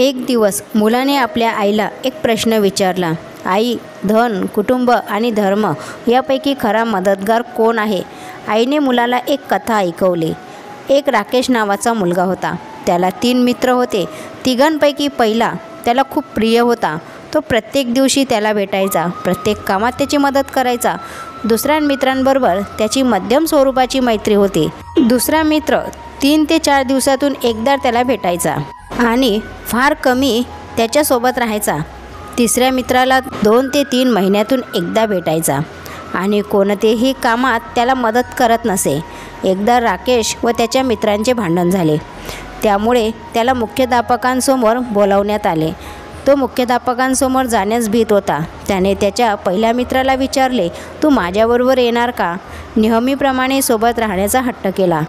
एक दिवस मुलाने आपल्या आईला एक प्रश्न विचारला, आई, धन, कुटुंब आणि धर्म यापैकी खरा मदतगार कोण आहे? आईने मुलाला एक कथा ऐकवली. एक राकेश नावाचा मुलगा होता. त्याला 3 मित्र होते. तिघांपैकी पहिला त्याला खूप प्रिय होता. तो प्रत्येक दिवशी त्याला भेटायचा, प्रत्येक कामात त्याची मदत करायचा. दुसऱ्या मित्रांबरोबर त्याची मध्यम स्वरूपाची मैत्री होती. दुसरा मित्र 3 ते 4 दिवसातून एकदा त्याला भेटायचा आणि फार कमी त्याच्यासोबत राहायचा. तिसऱ्या मित्राला 2 ते 3 महिन्यातून एकदा भेटायचा आणि कोणतेही कामात त्याला मदत करत नसे. एकदा राकेश व त्याच्या मित्रांचे भांडण झाले. त्यामुळे त्याला मुख्याध्यापकांसमोर बोलावण्यात आले. तो मुख्याध्यापकांसमोर जाण्यास भीत होता. त्याने त्याच्या पहिल्या मित्राला विचारले, तू माझ्याबरोबर येणार का? नेहमीप्रमाणे सोबत राहण्याचा हट्ट केला.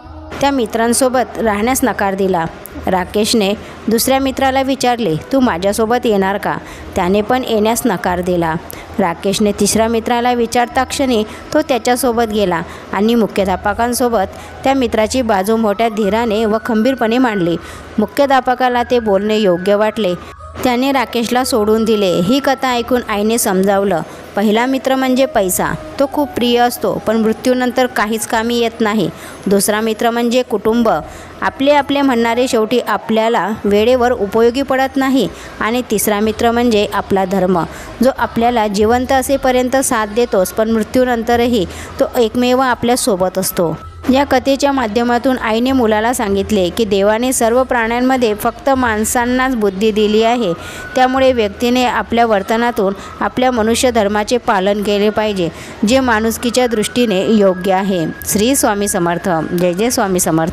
त्या मित्रांसोबत राहण्यास नकार दिला. राकेशने दुसऱ्या मित्राला विचारले, तू माझ्यासोबत येणार का? त्याने पण येण्यास नकार दिला. राकेशने तिसऱ्या मित्राला विचारता क्षणी तो त्याच्यासोबत गेला आणि मुख्याध्यापकांसोबत त्या मित्राची बाजू मोठ्या धीराने व खंबीरपणे मांडली. मुख्याध्यापकाला ते बोलणे योग्य वाटले. त्याने राकेशला सोडून दिले. ही कथा ऐकून आईने समजावलं, पहिला मित्र म्हणजे पैसा. तो खूप प्रिय असतो, पण मृत्यूनंतर काहीच कामी येत नाही. दुसरा मित्र म्हणजे कुटुंब. आपले म्हणणारे शेवटी आपल्याला वेळेवर उपयोगी पडत नाही. आणि तिसरा मित्र म्हणजे आपला धर्म, जो आपल्याला जिवंत असेपर्यंत साथ देतोच, पण मृत्यूनंतरही तो एकमेव आपल्यासोबत असतो. या कथेच्या माध्यमातून आईने मुलाला सांगितले की देवाने सर्व प्राण्यांमध्ये फक्त माणसांनाच बुद्धी दिली आहे. त्यामुळे व्यक्तीने आपल्या वर्तनातून आपल्या मनुष्य धर्माचे पालन केले पाहिजे, जे माणुसकीच्या दृष्टीने योग्य आहे. श्री स्वामी समर्थ. जय जय स्वामी समर्थ.